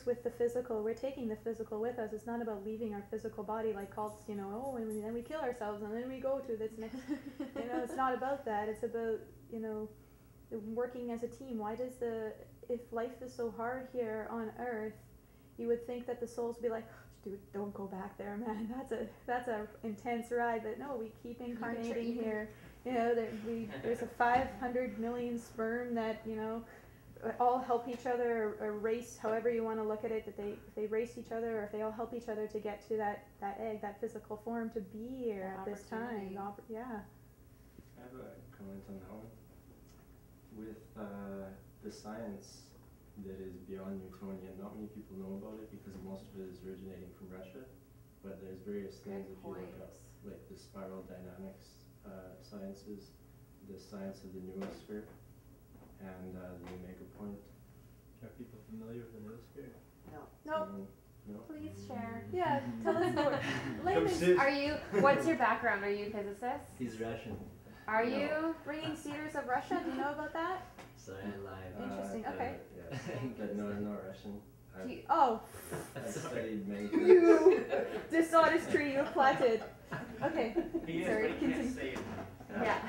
works with the physical. We're taking the physical with us. It's not about leaving our physical body like cults, oh, and then we kill ourselves and then we go to this next, it's not about that. It's about, working as a team. Why does if life is so hard here on Earth, you would think that the souls would be like, dude, don't go back there, man. That's a intense ride. But no, we keep incarnating here. There's a 500 million sperm that all help each other or race, however you want to look at it. That they race each other, or if they all help each other to get to that egg, that physical form, to be here at this time. Yeah. I have a comment on that one. With the science that is beyond Newtonian, not many people know about it because most of it is originating from Russia. But there's various things if you look up, like the spiral dynamics sciences, the science of the Neurosphere, and the Omega point. Are people familiar with the Neurosphere? No. Nope. No. Please share. Yeah, tell us more. What's your background? Are you a physicist? He's Russian. Are you? Bringing Cedars of Russia, do you know about that? Sorry, I lied. Interesting, okay. Yeah, but no, I'm not Russian. I've studied many things. You dishonest tree you planted. Okay. He is, Sorry, but he can't say it. Yeah.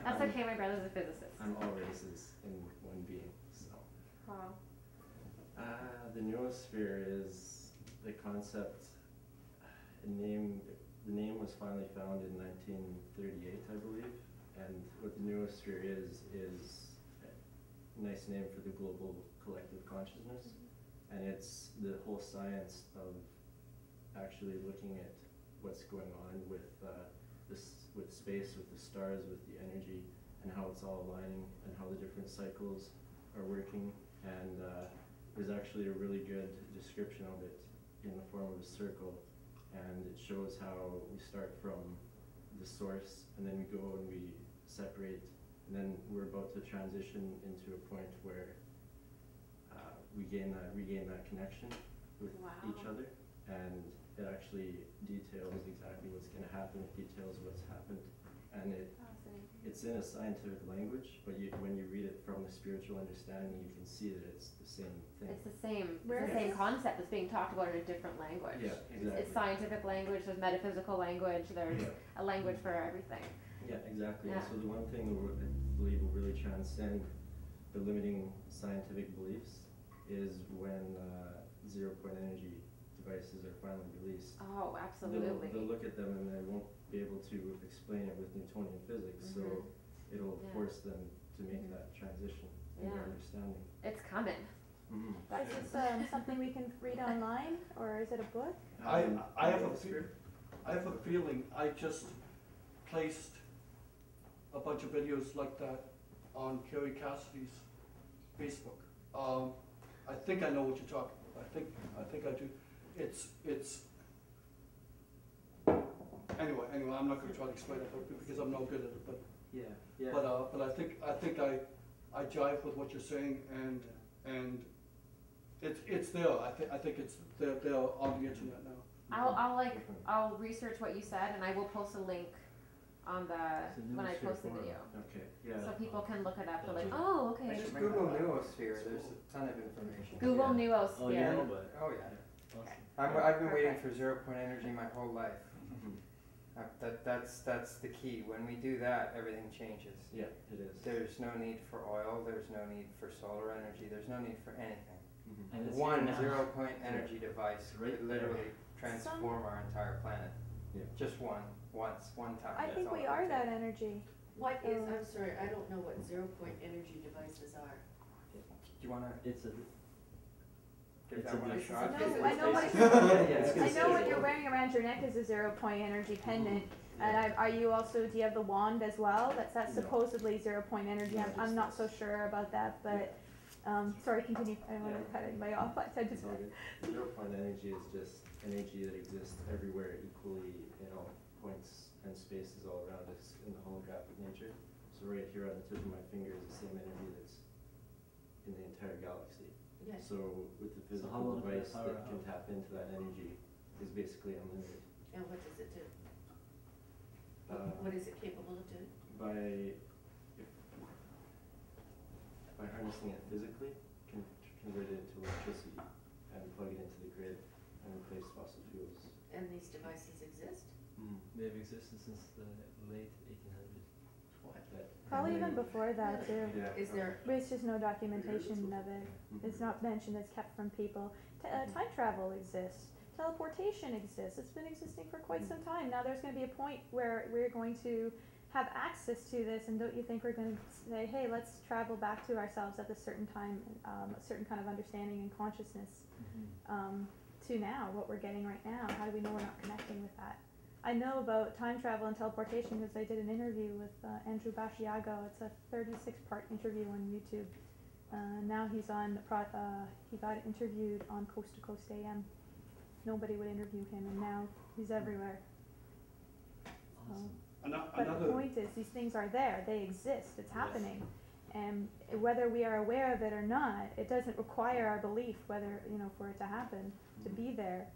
That's okay, my brother's a physicist. I'm all races in one being, so. Wow. The Neurosphere is the concept, the name was finally found in 1938, I believe, and what the Neurosphere is a nice name for the global collective consciousness, and it's the whole science of actually looking at what's going on with with space, with the stars, with the energy, and how it's all aligning, and how the different cycles are working. And there's actually a really good description of it in the form of a circle, and it shows how we start from the source, and then we go and we separate, and then we're about to transition into a point where we regain that connection with each other, and it actually details exactly what's going to happen. It details what's happened, and it's in a scientific language, but when you read it from a spiritual understanding, you can see that it's the same thing. It's the same concept that's being talked about in a different language. Yeah, exactly. It's scientific language, there's metaphysical language, there's a language for everything. Yeah, exactly. Yeah. So the one thing that I believe will really transcend the limiting scientific beliefs is when zero-point energy devices are finally released. Oh, absolutely. They'll look at them and they won't be able to explain it with Newtonian physics, so it'll force them to make that transition in their understanding. It's coming. Is this something we can read online, or is it a book? I have a feeling I just placed a bunch of videos like that on Kerry Cassidy's Facebook. I think I know what you're talking about. I think I do. It's anyway. I'm not going to try to explain it because I'm no good at it. But But I think I jive with what you're saying, and it's there. I think it's there on the internet now. I'll research what you said, and I will post a link on when I post the video. Okay. Yeah. So people can look it up. They're like, oh, okay. Just Google Neurosphere. There's a ton of information. Google Neurosphere. Oh, yeah, but Oh yeah. Okay. I've been waiting for zero-point energy my whole life. That's the key. When we do that, everything changes. Yeah, it is. There's no need for oil. There's no need for solar energy. There's no need for anything. and it's One now. zero-point energy device could literally transform our entire planet. Yeah. Just one time. I That's think all we it are would that take. energy. What is, I'm sorry, I don't know what zero-point energy devices are. Do you want to It's a give It's that a one a big- shot? No, I know what Yeah, I know what you're wearing around your neck is a zero-point energy pendant. And are you also, do you have the wand as well? That's supposedly zero-point energy. I'm not so sure about that, but sorry, continue. I don't want to cut anybody off. I just Zero-point energy is just energy that exists everywhere equally in all points and spaces all around us in the holographic nature. So right here on the tip of my finger is the same energy that's in the entire galaxy. Yes. So with the So how physical long device does that power can out? tap into that energy is basically unlimited. And what does it do? What is it capable of doing? By harnessing it physically, can convert it into electricity. they've existed since the late 1800s. What? Probably even before that too. Yeah. Is there, But it's just no documentation of it. It's not mentioned, it's kept from people. Time travel exists. Teleportation exists. It's been existing for quite some time. Now there's going to be a point where we're going to have access to this, and don't you think we're going to say, hey, let's travel back to ourselves at a certain time, a certain kind of understanding and consciousness to now, what we're getting right now? How do we know we're not connecting with that? I know about time travel and teleportation because I did an interview with Andrew Bashiago. It's a 36-part interview on YouTube. Now he's on, he got interviewed on Coast to Coast AM. Nobody would interview him, and now he's everywhere. Awesome. But the point is, these things are there. They exist. It's happening. And whether we are aware of it or not, it doesn't require our belief whether, for it to happen, to be there.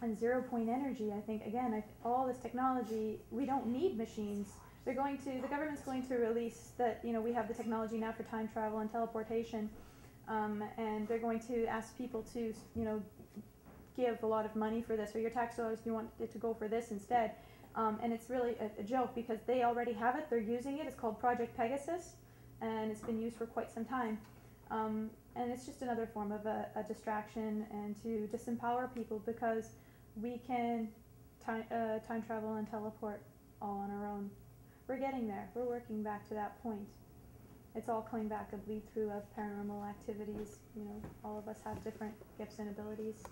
And 0 point energy, I think, again, all this technology, we don't need machines. The government's going to release that, we have the technology now for time travel and teleportation, and they're going to ask people to, give a lot of money for this, or your tax dollars, you want it to go for this instead. And it's really a joke because they already have it, they're using it. It's called Project Pegasus, and it's been used for quite some time. And it's just another form of a distraction and to disempower people, because we can time travel and teleport all on our own. We're getting there. We're working back to that point. It's all coming back a bleed through of paranormal activities. All of us have different gifts and abilities.